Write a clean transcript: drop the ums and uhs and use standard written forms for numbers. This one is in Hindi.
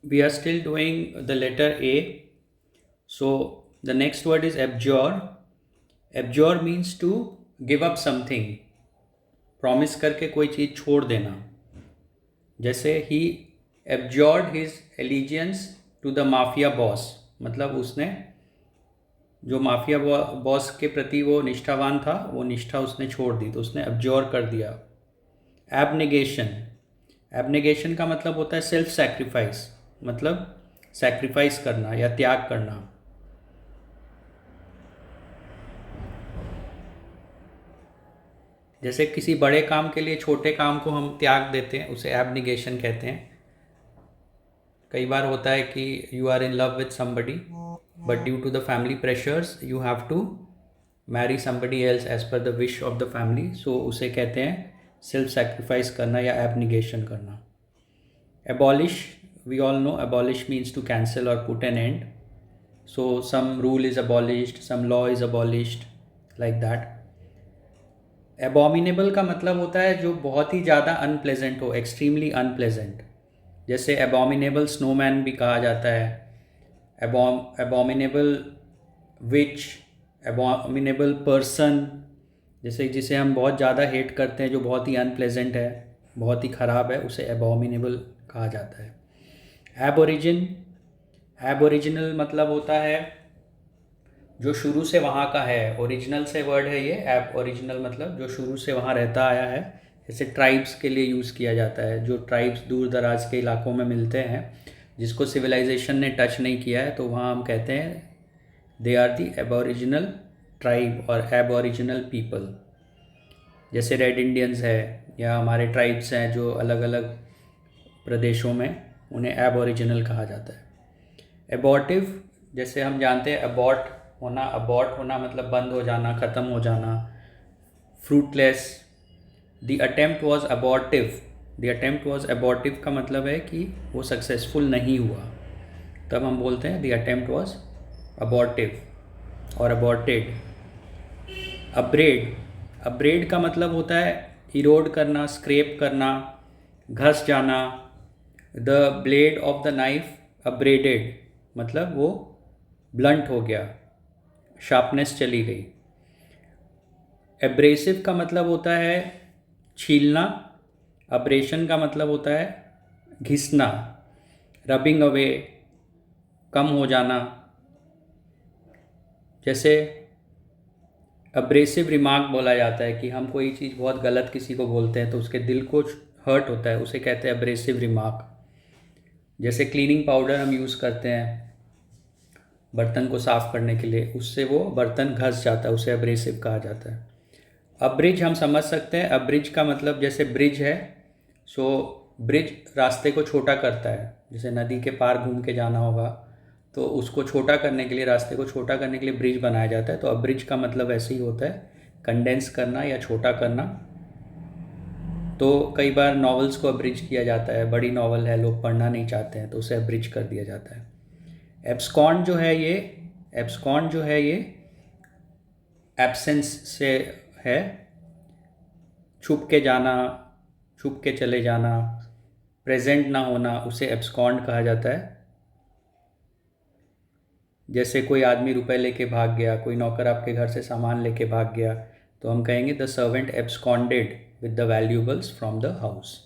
we are still doing the letter A. So the next word is abjure. Abjure means to give up something. Promise करके कोई चीज़ छोड़ देना. जैसे ही abjured his allegiance to the mafia boss, मतलब उसने जो माफिया बॉस के प्रति वो निष्ठावान था वो निष्ठा उसने छोड़ दी, तो उसने abjure कर दिया. एबनेगेशन. एबनेगेशन का मतलब होता है सेल्फ सैक्रिफाइस, मतलब सैक्रिफाइस करना या त्याग करना. जैसे किसी बड़े काम के लिए छोटे काम को हम त्याग देते हैं, उसे एबनिगेशन कहते हैं. कई बार होता है कि you are in love with somebody but due to the family pressures you have to marry somebody else as per the wish of the family. So उसे कहते हैं सेल्फ सैक्रिफाइस करना या एबनिगेशन करना. Abolish, we all know abolish means to cancel और put an end. So some rule is abolished, some law is abolished, like that. Abominable का मतलब होता है जो बहुत ही ज़्यादा अनप्लेजेंट हो, एक्सट्रीमली अनप्लेजेंट. जैसे एबॉमिनेबल स्नोमैन भी कहा जाता है, एबॉमिनेबल विच, एबॉमिनेबल पर्सन. जैसे जिसे हम बहुत ज़्यादा हेट करते हैं, जो बहुत ही अनप्लेजेंट है, बहुत ही ख़राब है, उसे एबॉमिनेबल कहा जाता है. एबोरिजिन, एबोरिजिनल मतलब होता है जो शुरू से वहाँ का है. ओरिजिनल से वर्ड है ये. एब ओरिजिनल मतलब जो शुरू से वहाँ रहता आया है. जैसे ट्राइब्स के लिए यूज़ किया जाता है, जो ट्राइब्स दूर दराज के इलाकों में मिलते हैं जिसको सिविलाइजेशन ने टच नहीं किया है, तो वहाँ हम कहते हैं they are the aboriginal tribe और एबोरिजिनल पीपल. जैसे रेड इंडियंस है या हमारे ट्राइब्स हैं जो अलग अलग प्रदेशों में, उन्हें एबोरिजिनल कहा जाता है. एबॉर्टिव, जैसे हम जानते हैं अबॉर्ट होना, अबॉर्ट होना मतलब बंद हो जाना, ख़त्म हो जाना. Fruitless, the attempt was abortive. The attempt was abortive का मतलब है कि वो सक्सेसफुल नहीं हुआ, तब हम बोलते हैं द अटेम्प्ट वॉज अबॉर्टिव और अबॉर्टेड. अब्रेड, अब्रेड का मतलब होता है इरोड करना, स्क्रैप करना, घस जाना. The blade of the knife abraded, मतलब वो ब्लंट हो गया, शार्पनेस चली गई. एब्रेसिव का मतलब होता है छीलना. अब्रेशन का मतलब होता है घिसना. रबिंग अवे, कम हो जाना. जैसे अब्रेसिव रिमार्क बोला जाता है कि हम कोई चीज़ बहुत गलत किसी को बोलते हैं तो उसके दिल को हर्ट होता है, उसे कहते हैं अब्रेसिव रिमार्क. जैसे क्लीनिंग पाउडर हम यूज़ करते हैं बर्तन को साफ़ करने के लिए, उससे वो बर्तन घस जाता है, उसे अब्रेसिव कहा जाता है. अब्रिज हम समझ सकते हैं. अब्रिज का मतलब जैसे ब्रिज है, सो ब्रिज रास्ते को छोटा करता है. जैसे नदी के पार घूम के जाना होगा तो उसको छोटा करने के लिए, रास्ते को छोटा करने के लिए ब्रिज बनाया जाता है. तो अब्रिज का मतलब ऐसे ही होता है, कंडेंस करना या छोटा करना. तो कई बार नॉवेल्स को अब्रिज किया जाता है, बड़ी नॉवल है, लोग पढ़ना नहीं चाहते हैं तो उसे अब्रिज कर दिया जाता है. एब्सकॉन्ड जो है ये, एब्सकॉन्ड जो है ये एब्सेंस से है, छुप के जाना, छुप के चले जाना, प्रेजेंट ना होना, उसे एब्सकॉन्ड कहा जाता है. जैसे कोई आदमी रुपए लेके भाग गया, कोई नौकर आपके घर से सामान लेके भाग गया, तो हम कहेंगे the servant absconded with the valuables from the house.